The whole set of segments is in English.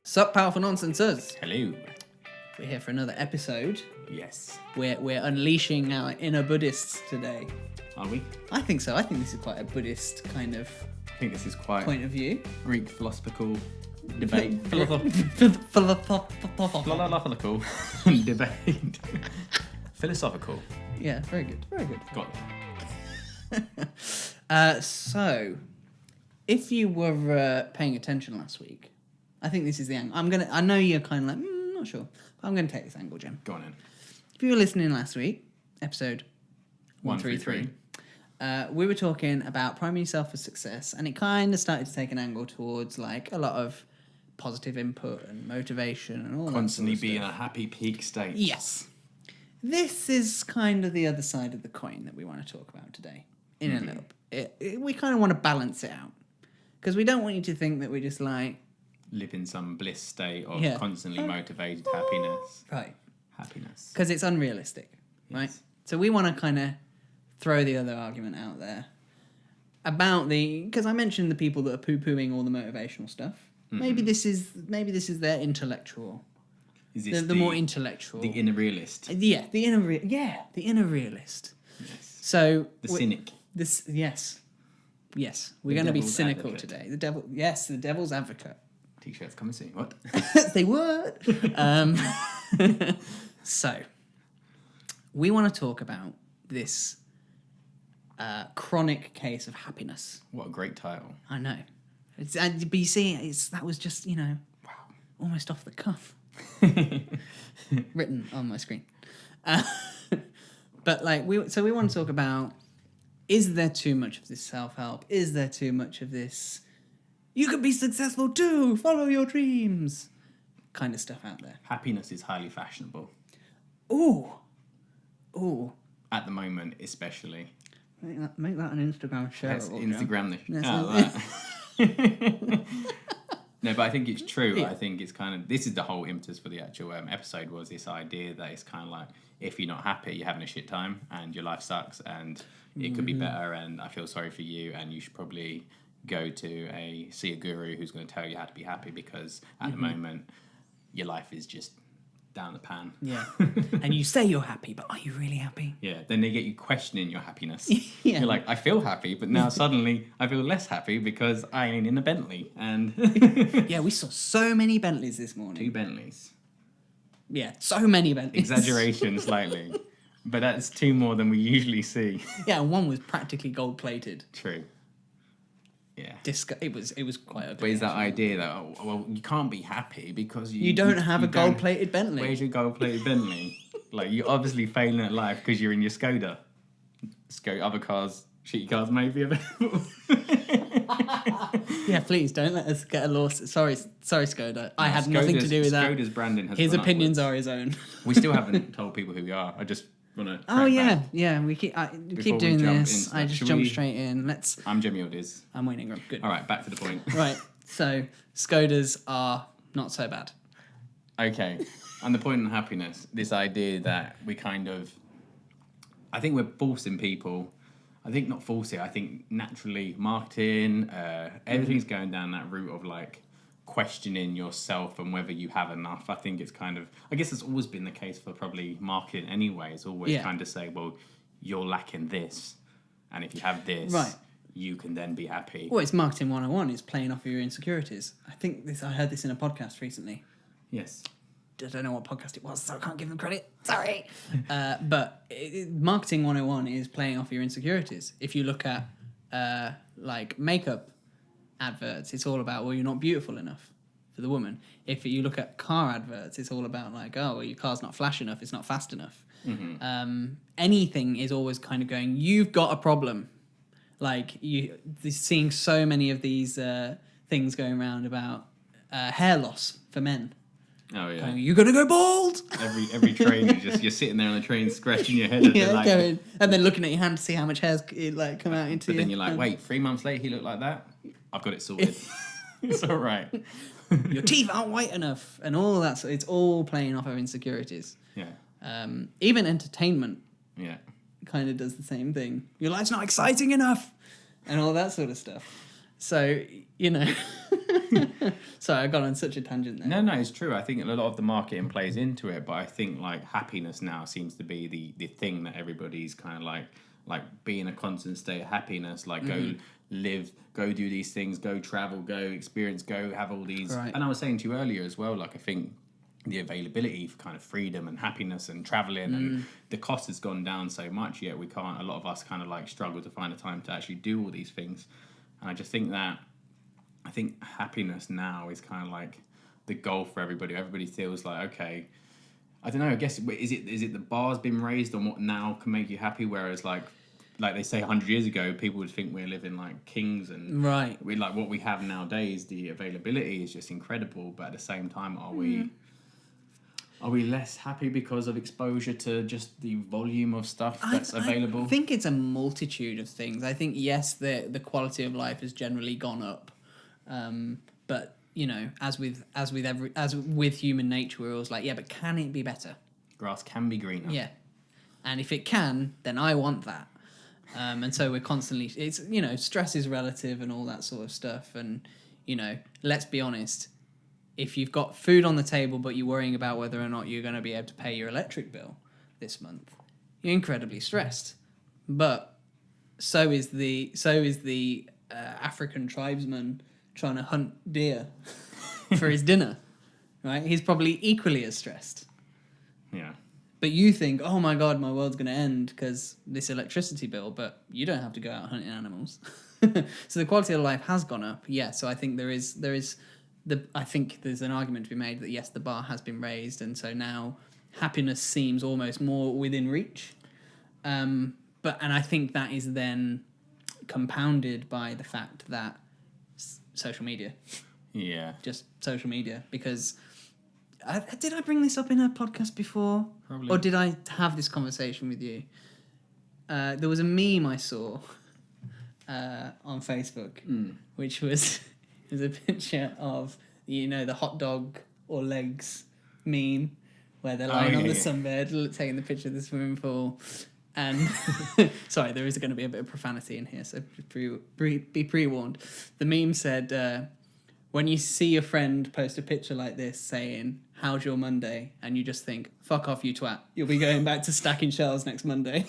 Sup, powerful nonsenses. Hello. We're here for another episode. Yes. We're unleashing our inner Buddhists today. Are we? I think so. I think this is quite a Buddhist kind of I think this is quite point of view. Greek philosophical debate. Philosophical debate. Philosophical. Yeah, very good. Very good. Got So, if you were paying attention last week, I think this is the angle. I know you're kind of like, not sure, but I'm gonna take this angle, Jim. Go on in. If you were listening last week, episode 133, we were talking about priming yourself for success, and it kind of started to take an angle towards like a lot of positive input and motivation and all Constantly that sort of be in stuff. a happy peak state. Yes. This is kind of the other side of the coin that we want to talk about today. In a little bit. We kind of want to balance it out. Because we don't want you to think that we're just like... Live in some bliss state of Yeah. constantly motivated happiness. Right. Happiness. Because it's unrealistic, right? Yes. So we want to kind of throw the other argument out there about because I mentioned the people that are poo-pooing all the motivational stuff. Mm-hmm. Maybe this is their intellectual. Is this The more intellectual. The inner realist. Yeah, the inner realist. Yes. So The cynic. Yes, we're The going to be devil's cynical advocate. today. The devil's advocate. T-shirts coming soon. What? They would. So, we want to talk about this chronic case of happiness. What a great title. I know. But you see, that was just, Wow. almost off the cuff. Written on my screen. But we want to talk about, is there too much of this self-help? Is there too much of this, you can be successful too, follow your dreams kind of stuff out there? Happiness is highly fashionable. Ooh. At the moment, especially. Make that an Instagram show. That's Instagram. Yes. No, but I think it's true. Yeah. I think it's kind of... This is the whole impetus for the actual episode, was this idea that it's kind of like, if you're not happy, you're having a shit time and your life sucks and it could be better and I feel sorry for you and you should probably go to see a guru who's going to tell you how to be happy, because at the moment, your life is just down the pan. Yeah. And you say you're happy, but are you really happy? Yeah, then they get you questioning your happiness. Yeah. You're like, I feel happy, but now suddenly I feel less happy because I ain't in a Bentley. And Yeah, we saw so many Bentleys this morning. 2 Bentleys. Yeah, so many Bentleys. Exaggeration slightly. But that's 2 more than we usually see. Yeah, and one was practically gold plated. True. Yeah. It was quite ugly. But is that idea that, well, you can't be happy because You don't have a gold plated Bentley. Where's your gold plated Bentley? Like, you're obviously failing at life because you're in your Skoda. Other cars, shitty cars may be available. Yeah, please don't let us get a lawsuit. Sorry, Skoda. I had nothing to do with that. Skoda's branding has His gone opinions upwards. are his own. We still haven't told people who we are. I just want to. Oh yeah. We keep we doing jump this. into I that, just shall jump we- straight in. I'm Jimmy Aldiz. I'm Wayne Ingram. Good. All right, back to the point. Right. So Skodas are not so bad. Okay. And the point on happiness, this idea that we kind of, I think we're forcing people, I think not forcing, I think naturally marketing, everything's going down that route of like questioning yourself and whether you have enough. I think it's kind of, I guess it's always been the case for probably marketing anyway. It's always kind of say, well, you're lacking this. And if you have this, Right. you can then be happy. Well, it's marketing 101. It's playing off your insecurities. I heard this in a podcast recently. Yes. I don't know what podcast it was, so I can't give them credit. Sorry. But marketing 101 is playing off your insecurities. If you look at like makeup adverts, it's all about, well, you're not beautiful enough for the woman. If you look at car adverts, it's all about like, oh, well, your car's not flash enough, it's not fast enough. Mm-hmm. Anything is always kind of going, you've got a problem. Like seeing so many of these things going around about hair loss for men. Oh yeah. You're gonna go bald. Every train, you're sitting there on the train scratching your head. At the like, going, and then looking at your hand to see how much hair's come out into. But then you're like, wait, 3 months later he looked like that. I've got it sorted. It's all right. Your teeth aren't white enough, and all that. So it's all playing off our insecurities. Yeah. Even entertainment. Yeah. Kind of does the same thing. Your life's not exciting enough, and all that sort of stuff. So, you know. Sorry, I got on such a tangent there. No, it's true. I think a lot of the marketing plays into it, but I think like happiness now seems to be the thing that everybody's kind of like be in a constant state of happiness, like go live, go do these things, go travel, go experience, go have all these. Right. And I was saying to you earlier as well, like I think the availability for kind of freedom and happiness and traveling and the cost has gone down so much, yet we can't, a lot of us kind of like struggle to find the time to actually do all these things. And I just think that happiness now is kind of like the goal for everybody. Everybody feels like, okay, I don't know, I guess, is it the bar's been raised on what now can make you happy? Whereas like they say 100 years ago, people would think we're living like kings, and right. we like what we have nowadays, the availability is just incredible. But at the same time, are we less happy because of exposure to just the volume of stuff that's available? I think it's a multitude of things. I think, yes, the quality of life has generally gone up. But you know, as with human nature, we're always like, yeah, but can it be better? Grass can be greener. Yeah, and if it can, then I want that. And so we're constantly, it's, you know, stress is relative and all that sort of stuff. And you know, let's be honest, if you've got food on the table but you're worrying about whether or not you're going to be able to pay your electric bill this month, you're incredibly stressed. But so is the African tribesman trying to hunt deer for his dinner, right? He's probably equally as stressed. Yeah. But you think, oh my God, my world's going to end because this electricity bill, but you don't have to go out hunting animals. So the quality of life has gone up. Yeah. So I think I think there's an argument to be made that yes, the bar has been raised. And so now happiness seems almost more within reach. And I think that is then compounded by the fact that social media. Yeah. Just social media. Because did I bring this up in a podcast before? Probably. Or did I have this conversation with you? There was a meme I saw on Facebook, which was a picture of, you know, the hot dog or legs meme, where they're lying on the sunbed taking the picture of the swimming pool. And sorry, there is going to be a bit of profanity in here, so be pre-warned. The meme said, when you see your friend post a picture like this saying, how's your Monday? And you just think, fuck off, you twat. You'll be going back to stacking shells next Monday.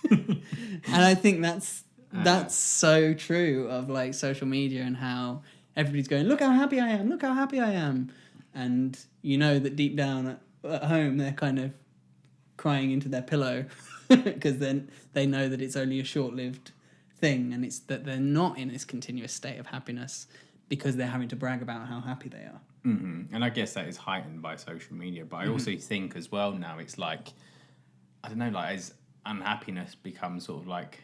And I think that's so true of like social media and how everybody's going, look how happy I am, look how happy I am. And you know that deep down at home, they're kind of crying into their pillow because then they know that it's only a short-lived thing, and it's that they're not in this continuous state of happiness because they're having to brag about how happy they are. Mm-hmm. And I guess that is heightened by social media. But I also think as well now it's like, I don't know, like as unhappiness becomes sort of like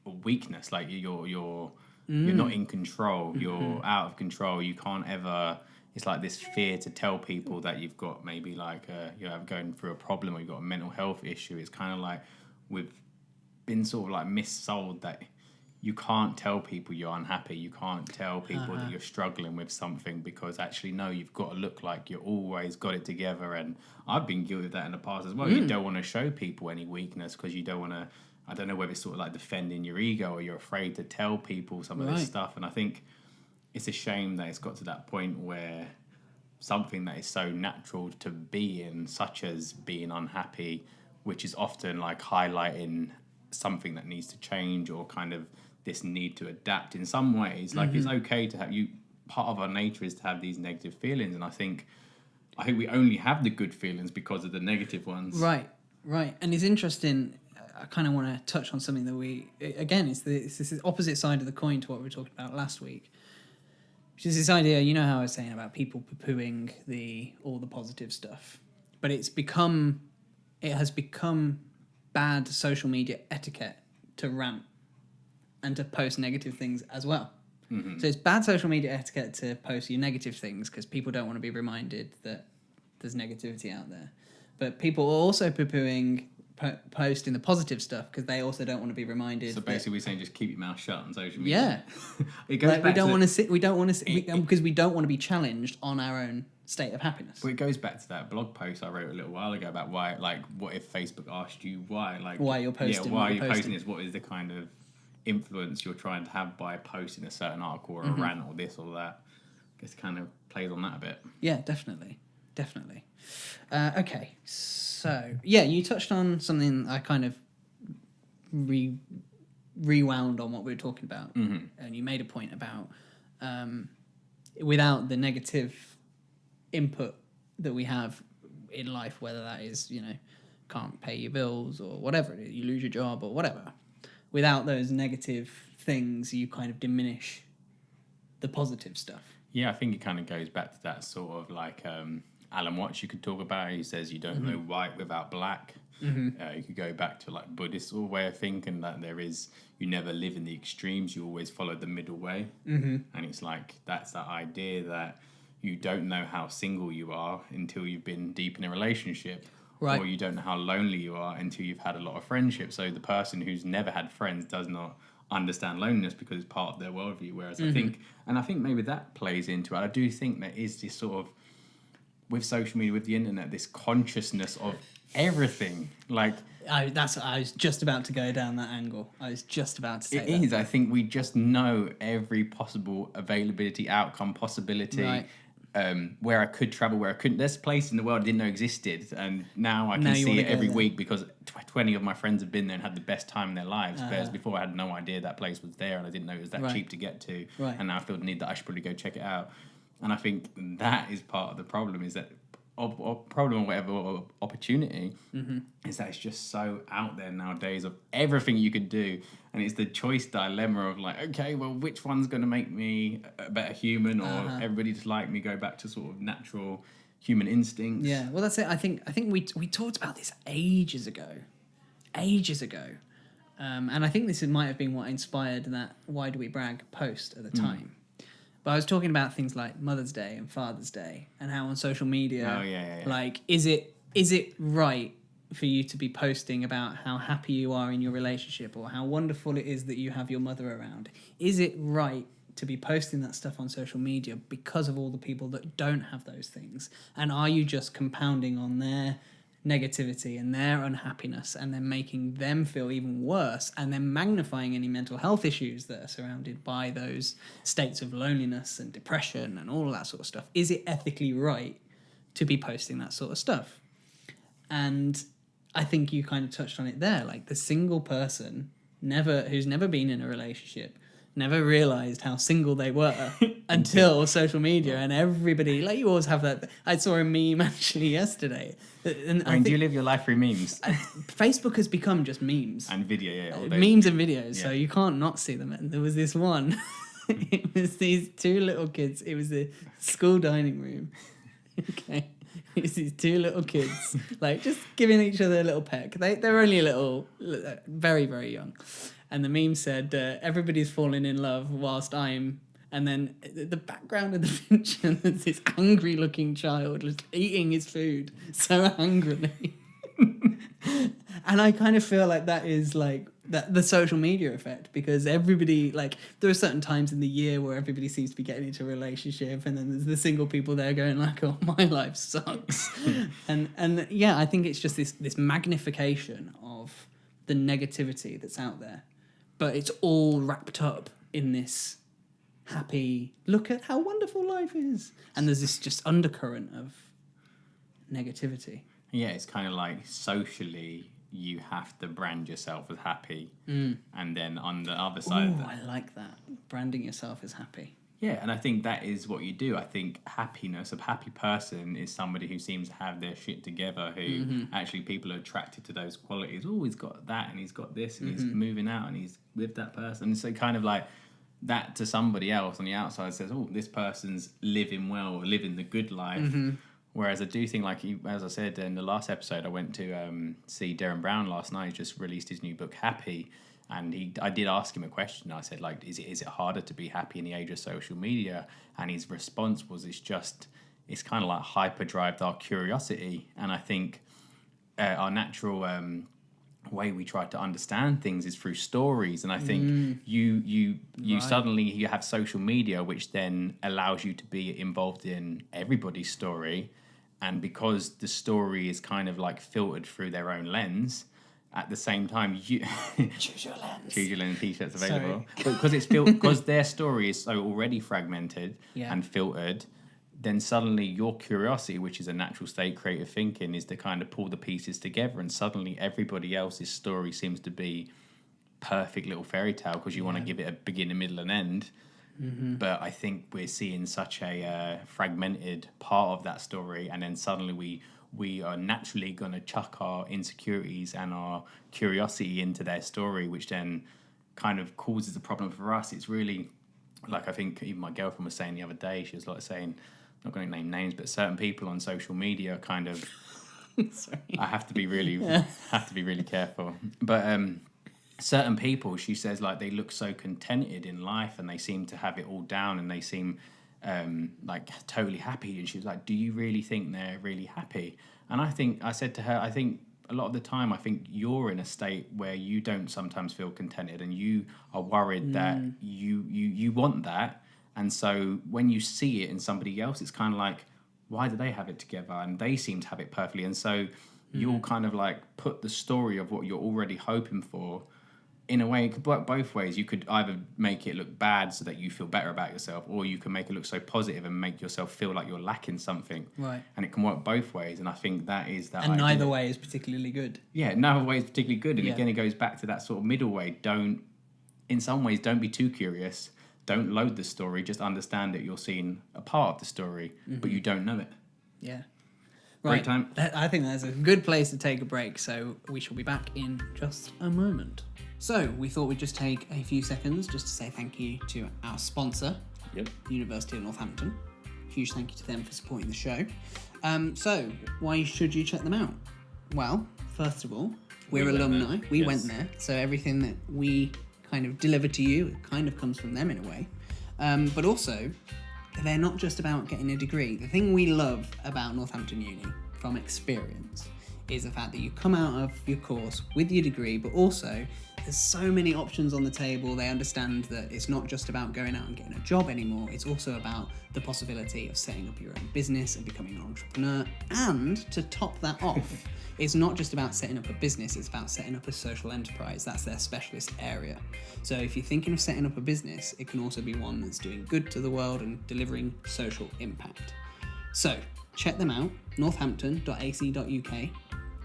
a weakness, like you're not in control, you're out of control, you can't ever. It's like this fear to tell people that you've got maybe like you're going through a problem or you've got a mental health issue. It's kind of like we've been sort of like missold that you can't tell people you're unhappy. You can't tell people that you're struggling with something because actually, no, you've got to look like you always got it together. And I've been guilty of that in the past as well. You don't want to show people any weakness because you don't want to, I don't know whether it's sort of like defending your ego or you're afraid to tell people some of this stuff. And I think it's a shame that it's got to that point where something that is so natural to be in, such as being unhappy, which is often like highlighting something that needs to change or kind of this need to adapt in some ways. Like it's okay to have part of our nature is to have these negative feelings, and I think we only have the good feelings because of the negative ones. Right. And it's interesting. I kind of want to touch on something that it's this opposite side of the coin to what we were talking about last week, which is this idea, you know how I was saying about people poo-pooing all the positive stuff, but it has become bad social media etiquette to rant and to post negative things as well. Mm-hmm. So it's bad social media etiquette to post your negative things because people don't want to be reminded that there's negativity out there. But people are also poo-pooing posting the positive stuff because they also don't want to be reminded. So basically, we're saying just keep your mouth shut on social media. Yeah, it goes like back we don't want to sit. We don't want to because we don't want to be challenged on our own state of happiness. Well, it goes back to that blog post I wrote a little while ago about why, like, what if Facebook asked you why, like, why you're posting? Yeah, why are you posting this? What is the kind of influence you're trying to have by posting a certain article or a rant or this or that. I guess it kind of plays on that a bit. Yeah, definitely. Okay, so yeah, you touched on something I kind of rewound on what we were talking about, and you made a point about without the negative input that we have in life, whether that is, can't pay your bills or whatever it is, you lose your job or whatever, without those negative things, you kind of diminish the positive stuff. Yeah, I think it kind of goes back to that sort of like Alan Watts you could talk about. He says you don't know white without black. You could go back to like Buddhist sort of way of thinking that you never live in the extremes, you always follow the middle way. And it's like that's that idea that you don't know how single you are until you've been deep in a relationship. Right. Or you don't know how lonely you are until you've had a lot of friendship. So the person who's never had friends does not understand loneliness because it's part of their worldview. Whereas I think maybe that plays into it. I do think there is this sort of, with social media, with the internet, this consciousness of everything. Like I was just about to go down that angle. I was just about to say it is. I think we just know every possible availability, outcome, possibility. Right. Where I could travel, where I couldn't. There's a place in the world I didn't know existed, and now I can see it every week because 20 of my friends have been there and had the best time in their lives. Whereas before I had no idea that place was there, and I didn't know it was that cheap to get to. Right. And now I feel the need that I should probably go check it out. And I think that is part of the problem, is that problem or whatever opportunity is that it's just so out there nowadays of everything you could do, and it's the choice dilemma of like, okay, well, which one's going to make me a better human, or everybody just like me go back to sort of natural human instincts. Yeah, well, that's it. I think we talked about this ages ago, and I think this might have been what inspired that "Why Do We Brag" post at the time. But I was talking about things like Mother's Day and Father's Day, and how on social media, like, is it right for you to be posting about how happy you are in your relationship or how wonderful it is that you have your mother around? Is it right to be posting that stuff on social media because of all the people that don't have those things? And are you just compounding on their negativity and their unhappiness and then making them feel even worse and then magnifying any mental health issues that are surrounded by those states of loneliness and depression and all of that sort of stuff? Is it ethically right to be posting that sort of stuff? And I think you kind of touched on it there, like the single person who's never been in a relationship never realised how single they were until social media, and everybody, like, you always have that. I saw a meme actually yesterday. And do you live your life through memes? Facebook has become just memes. And video, memes and videos, so you can't not see them. And there was this one, it was these two little kids, it was the school dining room. Okay. It's these two little kids, like, just giving each other a little peck. They're only a little, very, very young. And the meme said, everybody's falling in love whilst I'm... And then the background of the picture, there's this angry-looking child just eating his food so angrily. And I kind of feel like that is, like, the social media effect, because everybody, like, there are certain times in the year where everybody seems to be getting into a relationship, and then there's the single people there going like, oh, my life sucks. and yeah, I think it's just this magnification of the negativity that's out there. But it's all wrapped up in this happy, look at how wonderful life is. And there's this just undercurrent of negativity. Yeah, it's kind of like socially you have to brand yourself as happy. And then on the other side of that... I like that. Branding yourself as happy. Yeah, and I think that is what you do. I think happiness, a happy person is somebody who seems to have their shit together, who actually people are attracted to those qualities. Oh, he's got that and he's got this and he's moving out and he's with that person. So kind of like that to somebody else on the outside says, oh, this person's living well, living the good life. Whereas I do think, like, as I said in the last episode, I went to see Darren Brown last night. He just released his new book, Happy. And I did ask him a question. I said, like, is it harder to be happy in the age of social media? And his response was, it's kind of like hyperdrived our curiosity. And I think our natural way we try to understand things is through stories. And I think you suddenly you have social media, which then allows you to be involved in everybody's story. And because the story is kind of like filtered through their own lens, at the same time, you Choose your lens. Choose your lens t-shirts available. But because their story is so already fragmented and filtered, then suddenly your curiosity, which is a natural state creative thinking, is to kind of pull the pieces together, and suddenly everybody else's story seems to be perfect little fairy tale because you want to give it a beginning, middle, and end. But I think we're seeing such a fragmented part of that story, and then suddenly we are naturally going to chuck our insecurities and our curiosity into their story, which then kind of causes a problem for us. It's really, like, I think even my girlfriend was saying the other day, she was like saying, I'm not going to name names, but certain people on social media kind of, I have to be really careful. But certain people, she says, like, they look so contented in life and they seem to have it all down and they seem like totally happy. And she was like, do you really think they're really happy? And I said to her, I think a lot of the time, I think you're in a state where you don't sometimes feel contented and you are worried that you want that. And so when you see it in somebody else, it's kind of like, why do they have it together? And they seem to have it perfectly. And so you'll kind of like put the story of what you're already hoping for. In a way, it could work both ways. You could either make it look bad so that you feel better about yourself, or you can make it look so positive and make yourself feel like you're lacking something. Right. And it can work both ways. And I think that is that. And idea. neither way is particularly good. Yeah, neither way is particularly good. And again, it goes back to that sort of middle way. In some ways, don't be too curious. Don't load the story. Just understand that you're seeing a part of the story, but you don't know it. Yeah. Break time. I think that's a good place to take a break. So we shall be back in just a moment. So we thought we'd just take a few seconds just to say thank you to our sponsor, University of Northampton. Huge thank you to them for supporting the show. So why should you check them out? Well, first of all, we're alumni. We went there, so everything that we kind of deliver to you, it kind of comes from them in a way. But also, they're not just about getting a degree. The thing we love about Northampton Uni, from experience, is the fact that you come out of your course with your degree, but also there's so many options on the table. They understand that it's not just about going out and getting a job anymore. It's also about the possibility of setting up your own business and becoming an entrepreneur. And to top that off, it's not just about setting up a business, it's about setting up a social enterprise. That's their specialist area. So if you're thinking of setting up a business, it can also be one that's doing good to the world and delivering social impact. So check them out, northampton.ac.uk,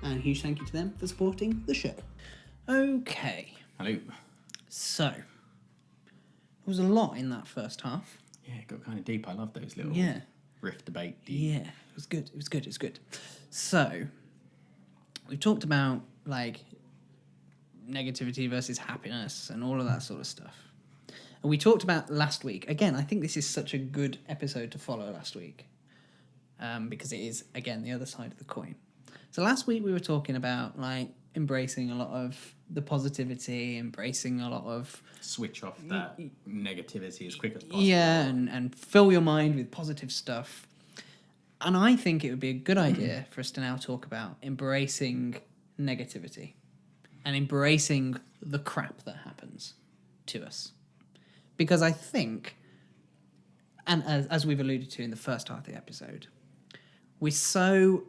and a huge thank you to them for supporting the show. Okay. Hello. So, there was a lot in that first half. Yeah, it got kind of deep. I love those little riff debate. Yeah, it was good. So, we've talked about, like, negativity versus happiness and all of that sort of stuff. And we talked about last week. Again, I think this is such a good episode to follow last week. Because it is, again, the other side of the coin. So last week we were talking about, like, embracing a lot of the positivity, embracing a lot of... Switch off that negativity as quick as possible. Yeah, and fill your mind with positive stuff. And I think it would be a good idea for us to now talk about embracing negativity and embracing the crap that happens to us. Because I think, and as we've alluded to in the first half of the episode, we're so...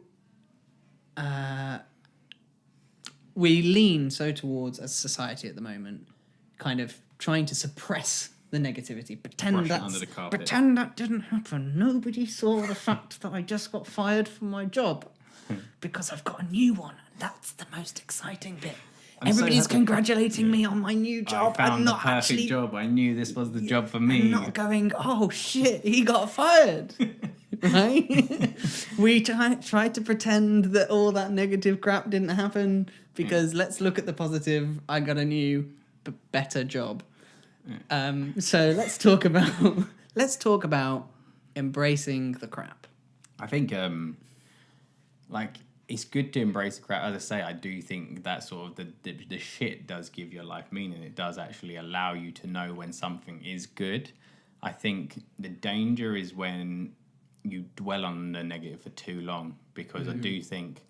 we lean so towards, as a society at the moment, kind of trying to suppress the negativity. Pretend that didn't happen. Nobody saw the fact that I just got fired from my job because I've got a new one. And that's the most exciting bit. Everybody's congratulating me on my new job. I found the perfect job. I knew this was the job for me. I'm not going, oh shit, he got fired. Right? We tried to pretend that all that negative crap didn't happen because let's look at the positive. I got a new, better job. So let's talk about embracing the crap. I think it's good to embrace the crap. As I say, I do think that sort of the shit does give your life meaning. It does actually allow you to know when something is good. I think the danger is when you dwell on the negative for too long, because I do think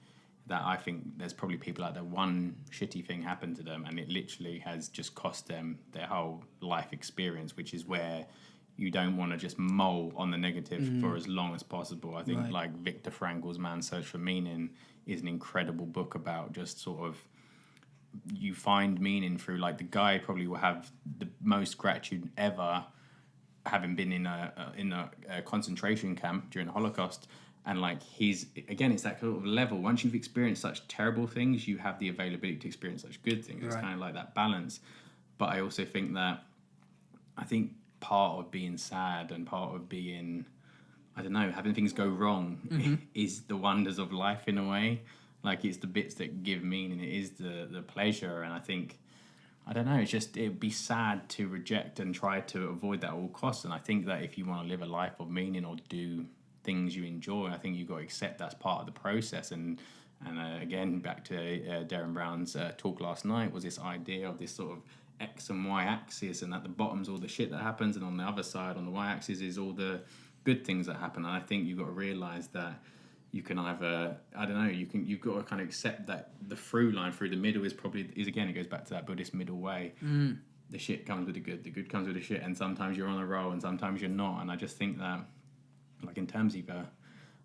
there's probably people out there, one shitty thing happened to them and it literally has just cost them their whole life experience, which is where you don't want to just mull on the negative for as long as possible. I think like Viktor Frankl's Man's Search for Meaning is an incredible book about just sort of you find meaning through, like, the guy probably will have the most gratitude ever, having been in a concentration camp during the Holocaust. And like, he's, again, it's that sort of level. Once you've experienced such terrible things, you have the availability to experience such good things. It's kind of like that balance. But I also think that, I think part of being sad and part of being, I don't know, having things go wrong is the wonders of life in a way. Like, it's the bits that give meaning. It is the pleasure. And I think, I don't know, it's just, it'd be sad to reject and try to avoid that at all costs. And I think that if you want to live a life of meaning or do things you enjoy, I think you've got to accept that's part of the process. And again, back to Darren Brown's talk last night, was this idea of this sort of X and Y axis, and at the bottom's all the shit that happens, and on the other side, on the Y axis, is all the good things that happen. And I think you've got to realise that you can either, I don't know, you've got to kind of accept that the through line through the middle is again, it goes back to that Buddhist middle way. The shit comes with the good comes with the shit, and sometimes you're on a roll and sometimes you're not. And I just think that, like, in terms of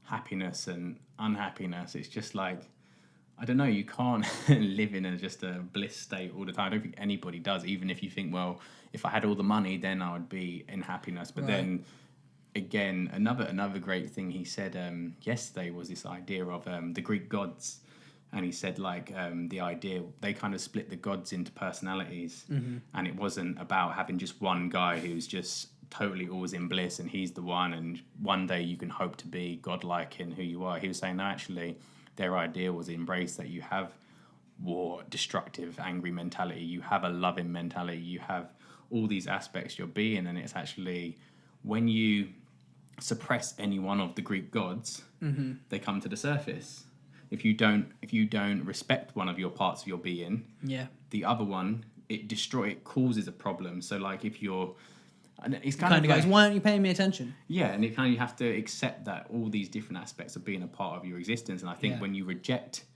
happiness and unhappiness, it's just like, I don't know, you can't live in just a bliss state all the time. I don't think anybody does, even if you think, well, if I had all the money, then I would be in happiness. But then, again, another great thing he said yesterday was this idea of the Greek gods. And he said, like, the idea, they kind of split the gods into personalities. And it wasn't about having just one guy who's just totally always in bliss and he's the one, and one day you can hope to be godlike in who you are. He was saying, no, actually, their idea was embrace that you have war, destructive, angry mentality, you have a loving mentality, you have all these aspects you're being, and it's actually, when you suppress any one of the Greek gods, they come to the surface. If you don't respect one of your parts of your being, the other one, it causes a problem. So like, if you're, and it's kind of goes, like, why aren't you paying me attention? Yeah, and it kind of, you have to accept that all these different aspects of being a part of your existence. And I think when you reject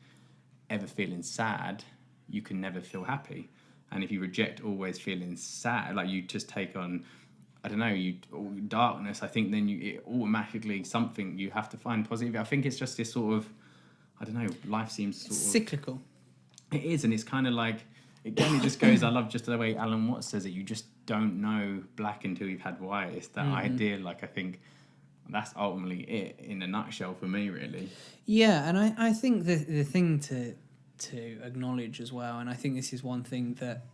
ever feeling sad, you can never feel happy. And if you reject always feeling sad, like you just take on, I don't know, darkness, I think then it automatically something you have to find positive. I think it's just this sort of, I don't know, life seems sort of cyclical. It is, and it's kind of like, again, it just goes, I love just the way Alan Watts says it, you just don't know black until you've had white. It's that idea, like, I think that's ultimately it in a nutshell for me, really. Yeah, and I think the thing to acknowledge as well, and I think this is one thing that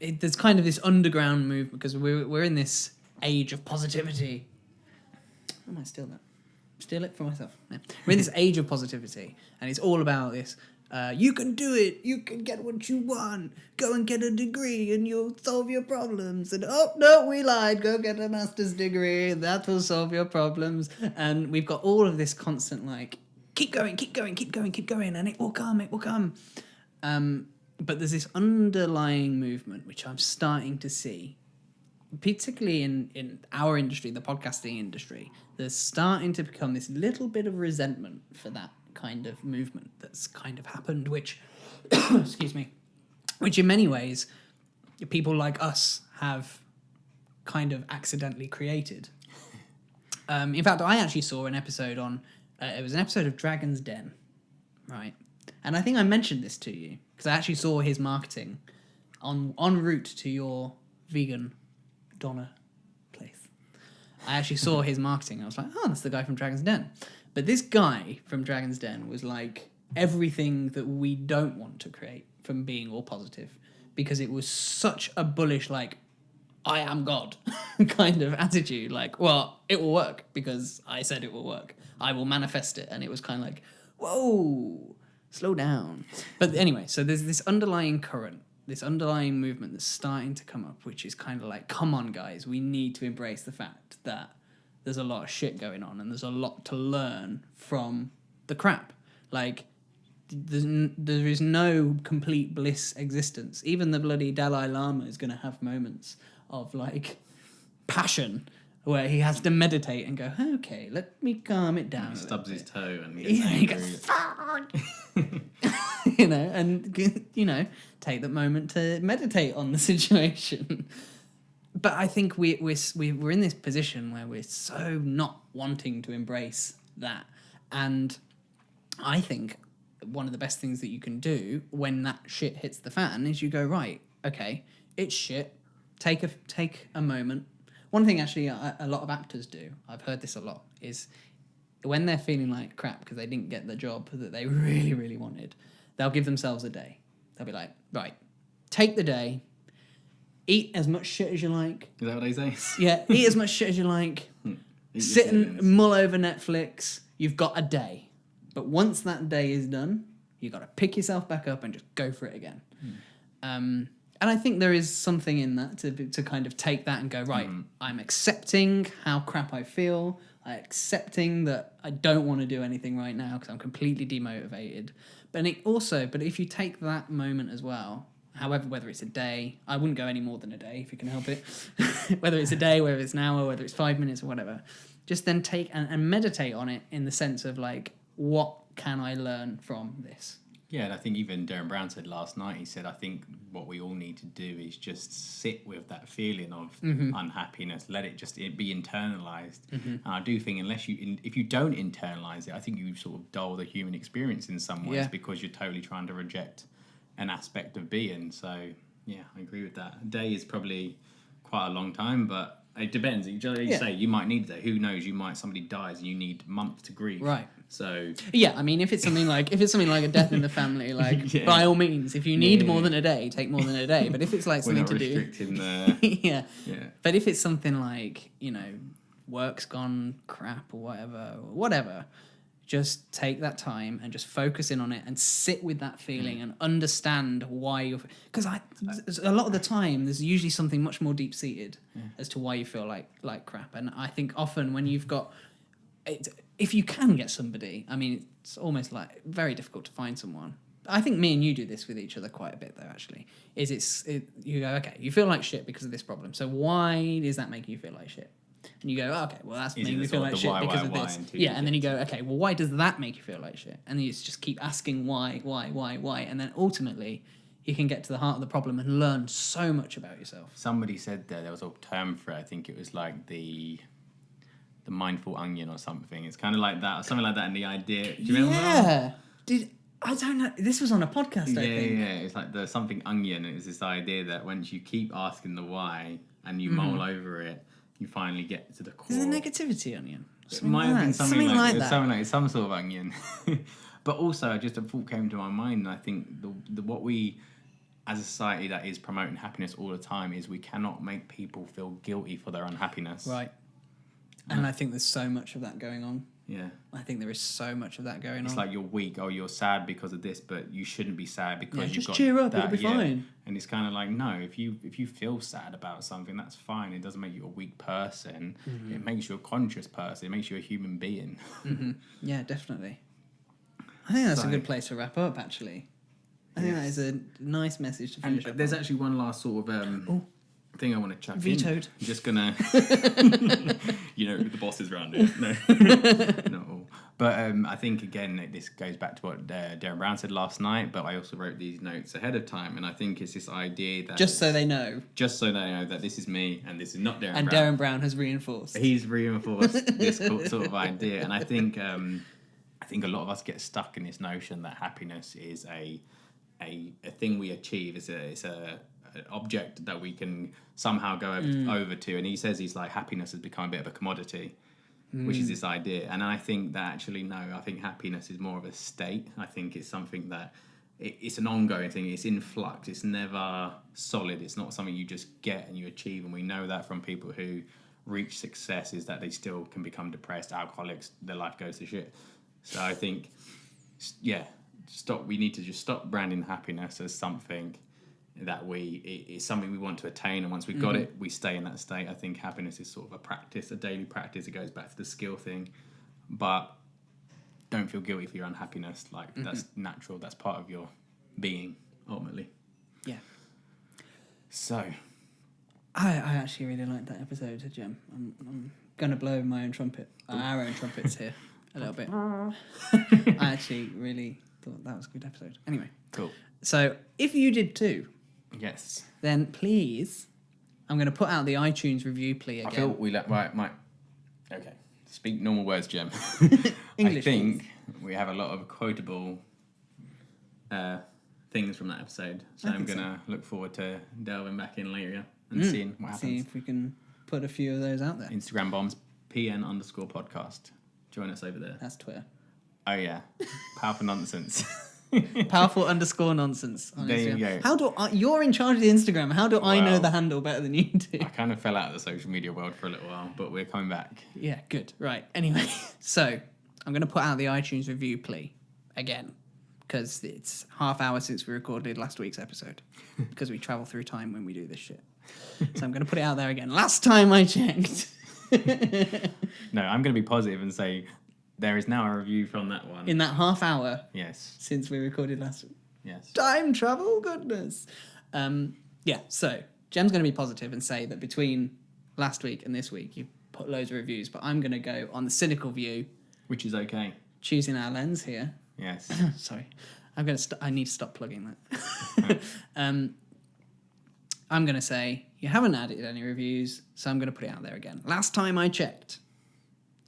there's kind of this underground movement, because we're in this age of positivity. I might steal that. Steal it for myself. Yeah. We're in this age of positivity, and it's all about this. You can do it. You can get what you want. Go and get a degree, and you'll solve your problems. And oh no, we lied. Go get a master's degree. That will solve your problems. And we've got all of this constant like, keep going, and it will come. It will come. But there's this underlying movement which I'm starting to see, particularly in our industry, the podcasting industry. There's starting to become this little bit of resentment for that kind of movement that's kind of happened, which, excuse me, which in many ways people like us have kind of accidentally created. In fact, I actually saw an episode on, it was an episode of Dragon's Den, right? And I think I mentioned this to you, because I actually saw his marketing en route to your vegan doner place. I actually saw his marketing. I was like, oh, that's the guy from Dragon's Den. But this guy from Dragon's Den was like everything that we don't want to create from being all positive, because it was such a bullish, like, I am God kind of attitude. Like, well, it will work because I said it will work. I will manifest it. And it was kind of like, whoa, slow down. But anyway, so there's this underlying current, this underlying movement that's starting to come up, which is kind of like, come on, guys, we need to embrace the fact that there's a lot of shit going on and there's a lot to learn from the crap. Like, there is no complete bliss existence. Even the bloody Dalai Lama is going to have moments of, like, passion where he has to meditate and go, okay, let me calm it down. He stubs his toe and he goes, fuck! You know, and, you know, take that moment to meditate on the situation. But I think we're in this position where we're so not wanting to embrace that. And I think one of the best things that you can do when that shit hits the fan is you go, right, okay, it's shit. Take a moment. One thing actually a lot of actors do, I've heard this a lot, is when they're feeling like crap because they didn't get the job that they really, really wanted, they'll give themselves a day. They'll be like, right, take the day, eat as much shit as you like. Is that what they say? Yeah, eat as much shit as you like. Sit and mull over Netflix. You've got a day. But once that day is done, you've got to pick yourself back up and just go for it again. And I think there is something in that to kind of take that and go, right, I'm accepting how crap I feel. I'm accepting that I don't want to do anything right now because I'm completely demotivated. But if you take that moment as well, however, whether it's a day, I wouldn't go any more than a day if you can help it. Whether it's a day, whether it's an hour, whether it's 5 minutes or whatever, just then take and meditate on it in the sense of like, what can I learn from this? Yeah, and I think even Darren Brown said last night, he said, I think what we all need to do is just sit with that feeling of unhappiness, let it just be internalized. And I do think if you don't internalize it, I think you sort of dull the human experience in some ways because you're totally trying to reject an aspect of being. So, yeah, I agree with that. A day is probably quite a long time, but it depends. You say you might need a day. Who knows? Somebody dies and you need months to grieve. Right. So yeah, I mean, if it's something like a death in the family, like by all means, if you need more than a day, take more than a day. But if it's like something to do, yeah. But if it's something like work's gone crap or whatever, just take that time and just focus in on it and sit with that feeling and understand why you're. Because a lot of the time, there's usually something much more deep seated as to why you feel like crap. And I think often when you've got if you can get somebody, I mean, it's almost like very difficult to find someone. I think me and you do this with each other quite a bit, though, actually. You go, okay, you feel like shit because of this problem. So why is that making you feel like shit? And you go, okay, well, that's making me feel like shit because of this. Yeah, and then you go, okay, well, why does that make you feel like shit? And then you just keep asking why. And then ultimately, you can get to the heart of the problem and learn so much about yourself. Somebody said there was a term for it. I think it was like the mindful onion or something. It's kind of like that, or something like that in the idea. Do you remember that? I don't know. This was on a podcast, I think. Yeah. It's like the something onion. It was this idea that once you keep asking the why and you mull over it, you finally get to the core. Is it negativity onion? It might have been something like that. Some sort of onion. But also, just a thought came to my mind, and I think what we, as a society that is promoting happiness all the time, is we cannot make people feel guilty for their unhappiness. Right. And I think there's so much of that going on. Yeah. I think there is so much of that going on. It's like you're weak, or you're sad because of this, but you shouldn't be sad because you've just got cheer up, that. it'll be fine. And it's kind of like, no, if you feel sad about something, that's fine. It doesn't make you a weak person. It makes you a conscious person. It makes you a human being. Yeah, definitely. I think that's a good place to wrap up, actually. I think that is a nice message to finish up. There's actually one last sort of thing I want to chuck Vetoed. I'm just gonna the boss is around it. No. Not all. But I think again this goes back to what Darren Brown said last night, but I also wrote these notes ahead of time, and I think it's this idea that just so they know that this is me and this is not Darren Brown. And Darren Brown has reinforced. He's reinforced this sort of idea, and I think a lot of us get stuck in this notion that happiness is a thing we achieve. It's a object that we can somehow go over to, and he says he's like, happiness has become a bit of a commodity, which is this idea. And I think that actually I think happiness is more of a state. I think it's something that it's an ongoing thing. It's in flux. It's never solid. It's not something you just get and you achieve. And we know that from people who reach success, is that they still can become depressed, alcoholics, their life goes to shit. So I think we need to just stop branding happiness as something that it's something we want to attain, and once we've got it, we stay in that state. I think happiness is sort of a practice, a daily practice. It goes back to the skill thing, but don't feel guilty for your unhappiness. Like that's natural. That's part of your being, ultimately. Yeah. So, I actually really liked that episode, Jem. I'm gonna blow my own trumpet, our own trumpets here a little bit. I actually really thought that was a good episode. Anyway, cool. So if you did too. Yes. Then please, I'm going to put out the iTunes review plea again. I feel okay. Speak normal words, Jem. English, I think we have a lot of quotable things from that episode. So I I'm think going to look forward to delving back in later and seeing what happens. See if we can put a few of those out there. Instagram bombs, PN_podcast. Join us over there. That's Twitter. Oh, yeah. Powerful nonsense. Powerful_nonsense. On There you Instagram. go. How do you're in charge of the Instagram. How do I know Well, the handle better than you do? I kind of fell out of the social media world for a little while, but we're coming back. Yeah, good. Right. Anyway, so I'm going to put out the iTunes review plea again because it's half hour since we recorded last week's episode because we travel through time when we do this shit. So I'm going to put it out there again. Last time I checked. No, I'm going to be positive and say there is now a review from that one. In that half hour Yes. since we recorded last week. Yes. Time travel, goodness. Yeah, so Jem's going to be positive and say that between last week and this week, you've put loads of reviews, but I'm going to go on the cynical view, Which is okay. choosing our lens here. Yes. Sorry, I need to stop plugging that. I'm going to say you haven't added any reviews, so I'm going to put it out there again. Last time I checked,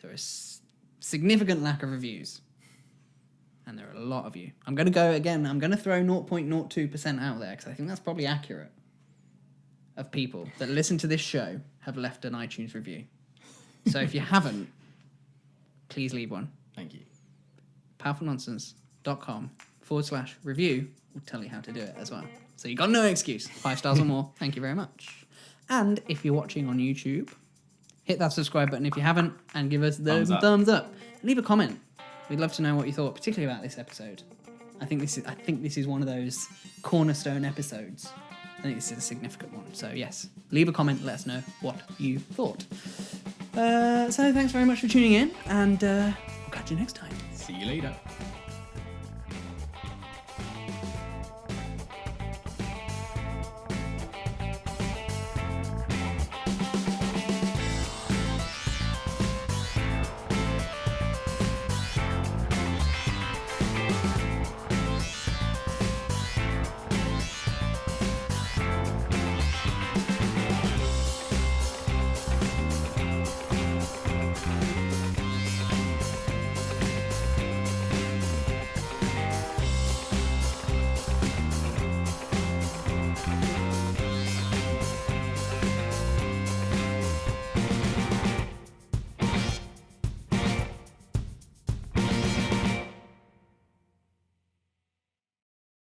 there is significant lack of reviews. And there are a lot of you. I'm going to go again. I'm going to throw 0.02% out there because I think that's probably accurate. Of people that listen to this show have left an iTunes review. So if you haven't, please leave one. Thank you. powerfulnonsense.com/review will tell you how to do it as well. So you got no excuse. 5 stars or more. Thank you very much. And if you're watching on YouTube, hit that subscribe button if you haven't and give us the thumbs up. Leave a comment. We'd love to know what you thought, particularly about this episode. I think this is one of those cornerstone episodes. I think this is a significant one. So yes, leave a comment. Let us know what you thought. So thanks very much for tuning in, and we'll catch you next time. See you later.